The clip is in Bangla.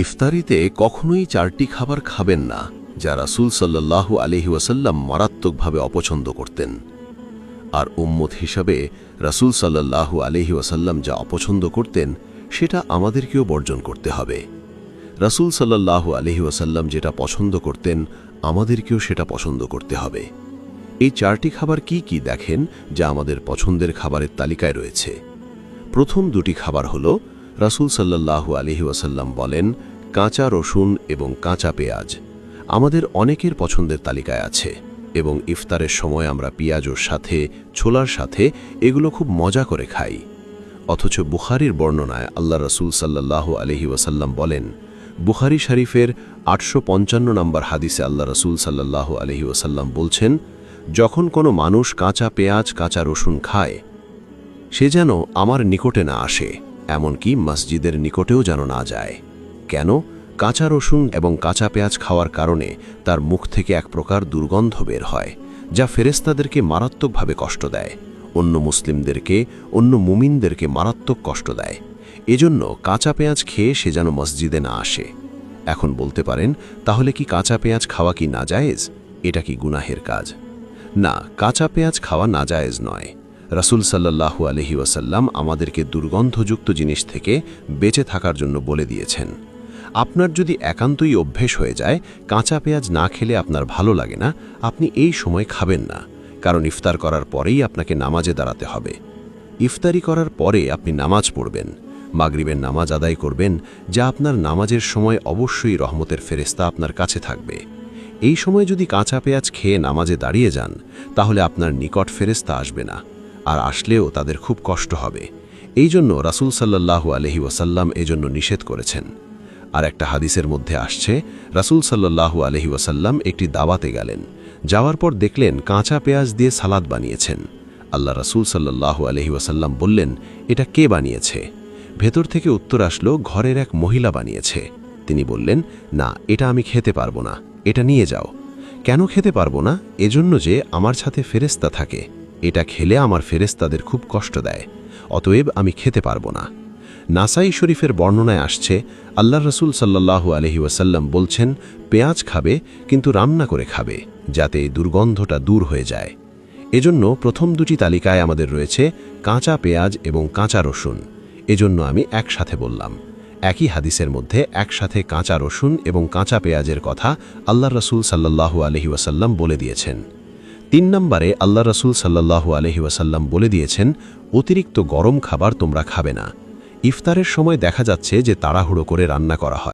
ইফতারিতে কখনোই 4টি খাবার খাবেন না যা রাসূল সাল্লাল্লাহু আলাইহি ওয়াসাল্লাম মারাত্মকভাবে অপছন্দ করতেন। আর উম্মত হিসাবে রাসূল সাল্লাল্লাহু আলাইহি ওয়াসাল্লাম যা অপছন্দ করতেন সেটা আমাদেরকেও বর্জন করতে হবে। রাসূল সাল্লাল্লাহু আলাইহি ওয়াসাল্লাম যেটা পছন্দ করতেন আমাদেরকেও সেটা পছন্দ করতে হবে। এই 4টি খাবার কি কি দেখেন যা আমাদের পছন্দের খাবারের তালিকায় রয়েছে। প্রথম 2টি খাবার হলো রাসূল সাল্লাল্লাহু আলাইহি ওয়াসাল্লাম বলেন কাঁচা রসুন এবং কাঁচা পেঁয়াজ আমাদের অনেকের পছন্দের তালিকায় আছে এবং ইফতারের সময় আমরা পেঁয়াজের সাথে ছোলার সাথে এগুলো খুব মজা করে খাই। অথচ বুখারীর বর্ণনায় আল্লাহ রাসূল সাল্লাল্লাহু আলাইহি ওয়াসাল্লাম বলেন, বুখারী শরীফের 855 নম্বর হাদিসে আল্লাহ রাসূল সাল্লাল্লাহু আলাইহি ওয়াসাল্লাম বলছেন, যখন কোনো মানুষ কাঁচা পেঁয়াজ কাঁচা রসুন খায় সে যেন আমার নিকটে না আসে, এমনকি মসজিদের নিকটেও যেন না যায়। কেন? কাঁচা রসুন এবং কাঁচা পেঁয়াজ খাওয়ার কারণে তার মুখ থেকে এক প্রকার দুর্গন্ধ বের হয় যা ফেরেশতাদেরকে মারাত্মকভাবে কষ্ট দেয়, অন্য মুসলিমদেরকে অন্য মুমিনদেরকে মারাত্মক কষ্ট দেয়। এজন্য কাঁচা পেঁয়াজ খেয়ে সে যেন মসজিদে না আসে। এখন বলতে পারেন, তাহলে কি কাঁচা পেঁয়াজ খাওয়া কি নাজায়েজ? এটা কি গুনাহের কাজ? না, কাঁচা পেঁয়াজ খাওয়া নাজায়েজ নয়। রাসূল সাল্লাল্লাহু আলাইহি ওয়াসাল্লাম আমাদেরকে দুর্গন্ধযুক্ত জিনিস থেকে বেঁচে থাকার জন্য বলে দিয়েছেন। আপনার যদি একান্তই অভ্যেস হয়ে যায়, কাঁচা পেঁয়াজ না খেলে আপনার ভালো লাগে না, আপনি এই সময় খাবেন না, কারণ ইফতার করার পরেই আপনাকে নামাজে দাঁড়াতে হবে। ইফতারি করার পরে আপনি নামাজ পড়বেন, মাগরিবের নামাজ আদায় করবেন, যা আপনার নামাজের সময় অবশ্যই রহমতের ফেরেশতা আপনার কাছে থাকবে। এই সময় যদি কাঁচা পেঁয়াজ খেয়ে নামাজে দাঁড়িয়ে যান, তাহলে আপনার নিকট ফেরেশতা আসবে না, আর আসলেও তাদের খুব কষ্ট হবে। এই জন্য রাসূল সাল্লাল্লাহু আলাইহি ওয়াসাল্লাম এজন্য নিষেধ করেছেন। আর একটা হাদিসের মধ্যে আসছে, রাসূল সাল্লাল্লাহু আলাইহি ওয়াসাল্লাম একটি দাওয়াতে গেলেন, যাওয়ার পর দেখলেন কাঁচা পেঁয়াজ দিয়ে সালাদ বানিয়েছেন। আল্লাহ রাসূল সাল্লাল্লাহু আলাইহি ওয়াসাল্লাম বললেন, এটা কে বানিয়েছে? ভেতর থেকে উত্তর আসলো, ঘরের এক মহিলা বানিয়েছে। তিনি বললেন, না, এটা আমি খেতে পারবো না, এটা নিয়ে যাও। কেন খেতে পারবো না? এজন্য যে আমার সাথে ফেরেশতা থাকে, এটা খেলে আমার ফেরেশতাদের খুব কষ্ট দেয়, অতএব আমি খেতে পারবো না। নাসাই শরীফের বর্ণনায় আসছে, আল্লাহর রাসূল সাল্লাল্লাহু আলাইহি ওয়াসাল্লাম বলছেন, পেঁয়াজ খাবে কিন্তু রান্না করে খাবে, যাতে এই দুর্গন্ধটা দূর হয়ে যায়। এজন্য প্রথম 2টি তালিকায় আমাদের রয়েছে কাঁচা পেঁয়াজ এবং কাঁচা রসুন। এজন্য আমি একসাথে বললাম। একই হাদিসের মধ্যে একসাথে কাঁচা রসুন এবং কাঁচা পেঁয়াজের কথা আল্লাহর রাসূল সাল্লাল্লাহু আলাইহি ওয়াসাল্লাম বলে দিয়েছেন। 3 নম্বরে আল্লাহ রাসূল সাল্লাল্লাহু আলাইহি ওয়াসাল্লাম বলে দিয়েছেন, অতিরিক্ত গরম খাবার তোমরা খাবে না। ইফতারের সময় দেখা যাচ্ছে যে তাড়াহুড়ো করে রান্না করা হয়।